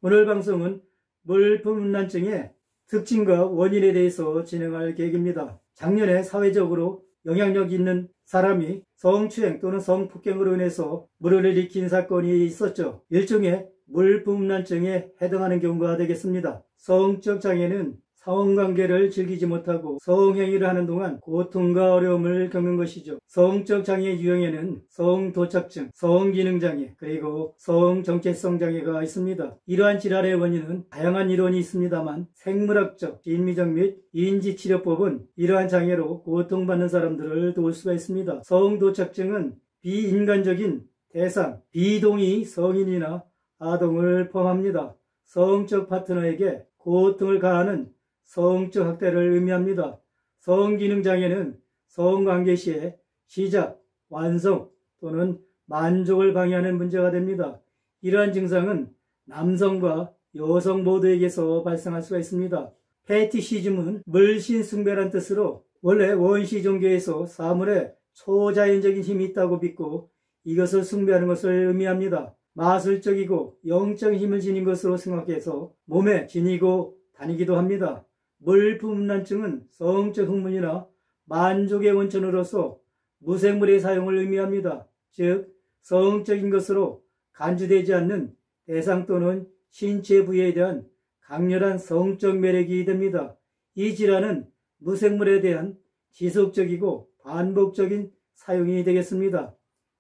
오늘 방송은 물품음란증의 특징과 원인에 대해서 진행할 계획입니다. 작년에 사회적으로 영향력 있는 사람이 성추행 또는 성폭행으로 인해서 물을 일으킨 사건이 있었죠. 일종의 물품음란증에 해당하는 경우가 되겠습니다. 성적 장애는 성관계를 즐기지 못하고 성행위를 하는 동안 고통과 어려움을 겪는 것이죠. 성적 장애 유형에는 성도착증, 성기능장애, 그리고 성정체성 장애가 있습니다. 이러한 질환의 원인은 다양한 이론이 있습니다만 생물학적, 심리적 및 인지치료법은 이러한 장애로 고통받는 사람들을 도울 수가 있습니다. 성도착증은 비인간적인 대상, 비동의 성인이나 아동을 포함합니다. 성적 파트너에게 고통을 가하는 성적 학대를 의미합니다. 성기능장애는 성관계 시에 시작, 완성 또는 만족을 방해하는 문제가 됩니다. 이러한 증상은 남성과 여성 모두에게서 발생할 수가 있습니다. 페티시즘은 물신숭배란 뜻으로 원래 원시 종교에서 사물에 초자연적인 힘이 있다고 믿고 이것을 숭배하는 것을 의미합니다. 마술적이고 영적 힘을 지닌 것으로 생각해서 몸에 지니고 다니기도 합니다. 물품음란증은 성적 흥분이나 만족의 원천으로서 무생물의 사용을 의미합니다. 즉, 성적인 것으로 간주되지 않는 대상 또는 신체 부위에 대한 강렬한 성적 매력이 됩니다. 이 질환은 무생물에 대한 지속적이고 반복적인 사용이 되겠습니다.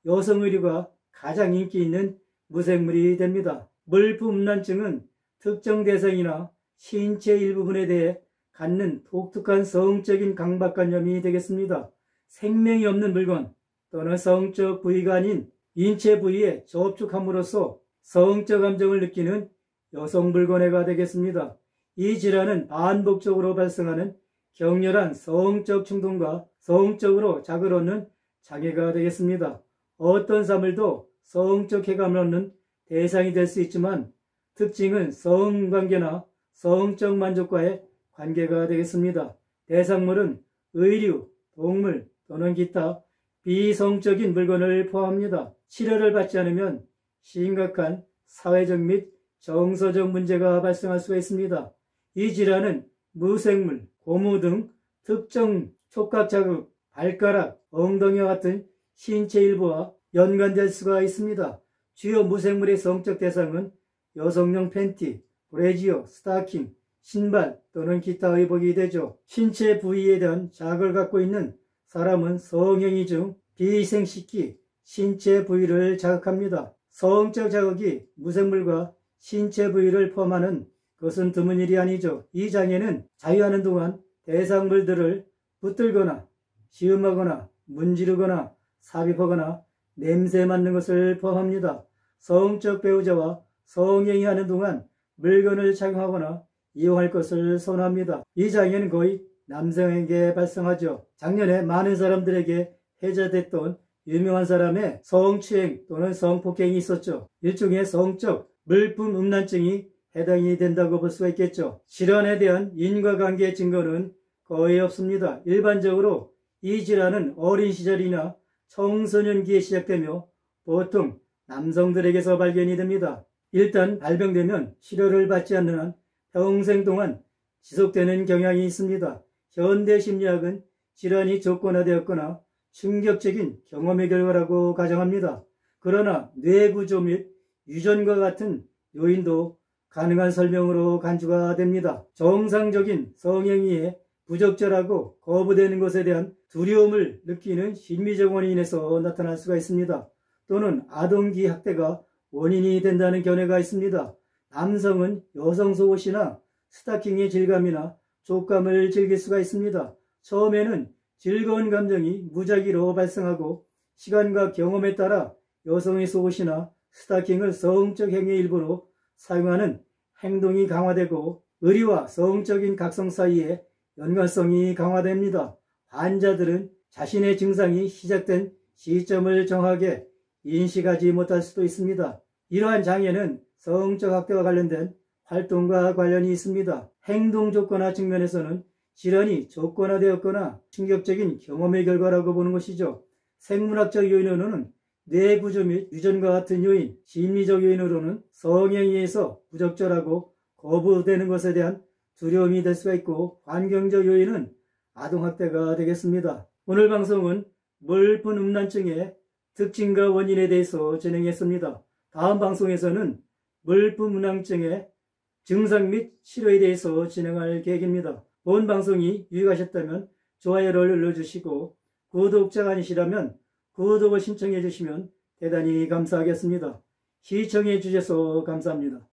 여성 의류가 가장 인기 있는 무생물이 됩니다. 물품음란증은 특정 대상이나 신체 일부분에 대해 갖는 독특한 성적인 강박관념이 되겠습니다. 생명이 없는 물건 또는 성적 부위가 아닌 인체 부위에 접촉함으로써 성적 감정을 느끼는 여성 불권해가 되겠습니다. 이 질환은 반복적으로 발생하는 격렬한 성적 충동과 성적으로 자극을 얻는 장애가 되겠습니다. 어떤 사물도 성적 쾌감을 얻는 대상이 될 수 있지만 특징은 성관계나 성적 만족과의 관계가 되겠습니다. 대상물은 의류, 동물 또는 기타 비성적인 물건을 포함합니다. 치료를 받지 않으면 심각한 사회적 및 정서적 문제가 발생할 수가 있습니다. 이 질환은 무생물, 고무 등 특정 촉각 자극, 발가락, 엉덩이와 같은 신체 일부와 연관될 수가 있습니다. 주요 무생물의 성적 대상은 여성용 팬티, 브래지어, 스타킹, 신발 또는 기타 의복이 되죠. 신체 부위에 대한 자극을 갖고 있는 사람은 성행위 중 비생식기, 신체 부위를 자극합니다. 성적 자극이 무생물과 신체 부위를 포함하는 것은 드문 일이 아니죠. 이 장애는 자유하는 동안 대상물들을 붙들거나 시음하거나 문지르거나 삽입하거나 냄새 맡는 것을 포함합니다. 성적 배우자와 성행위하는 동안 물건을 착용하거나 이용할 것을 선호합니다. 이 장애는 거의 남성에게 발생하죠. 작년에 많은 사람들에게 회자됐던 유명한 사람의 성추행 또는 성폭행이 있었죠. 일종의 성적 물품음란증이 해당이 된다고 볼 수가 있겠죠. 질환에 대한 인과관계 증거는 거의 없습니다. 일반적으로 이 질환은 어린 시절이나 청소년기에 시작되며 보통 남성들에게서 발견이 됩니다. 일단 발병되면 치료를 받지 않는 한 평생 동안 지속되는 경향이 있습니다. 현대 심리학은 질환이 조건화되었거나 충격적인 경험의 결과라고 가정합니다. 그러나 뇌구조 및 유전과 같은 요인도 가능한 설명으로 간주가 됩니다. 정상적인 성행위에 부적절하고 거부되는 것에 대한 두려움을 느끼는 심리적 원인에서 나타날 수가 있습니다. 또는 아동기 학대가 원인이 된다는 견해가 있습니다. 남성은 여성 속옷이나 스타킹의 질감이나 촉감을 즐길 수가 있습니다. 처음에는 즐거운 감정이 무작위로 발생하고 시간과 경험에 따라 여성의 속옷이나 스타킹을 성적 행위의 일부로 사용하는 행동이 강화되고 의리와 성적인 각성 사이에 연관성이 강화됩니다. 환자들은 자신의 증상이 시작된 시점을 정확하게 인식하지 못할 수도 있습니다. 이러한 장애는 성적 학대와 관련된 활동과 관련이 있습니다. 행동 조건화 측면에서는 질환이 조건화되었거나 충격적인 경험의 결과라고 보는 것이죠. 생물학적 요인으로는 뇌구조 및 유전과 같은 요인, 심리적 요인으로는 성행위에 의해서 부적절하고 거부되는 것에 대한 두려움이 될 수가 있고, 환경적 요인은 아동학대가 되겠습니다. 오늘 방송은 물품 음란증의 특징과 원인에 대해서 진행했습니다. 다음 방송에서는 물품 음란증의 증상 및 치료에 대해서 진행할 계획입니다. 본 방송이 유익하셨다면 좋아요를 눌러주시고, 구독자가 아니시라면 구독을 신청해 주시면 대단히 감사하겠습니다. 시청해 주셔서 감사합니다.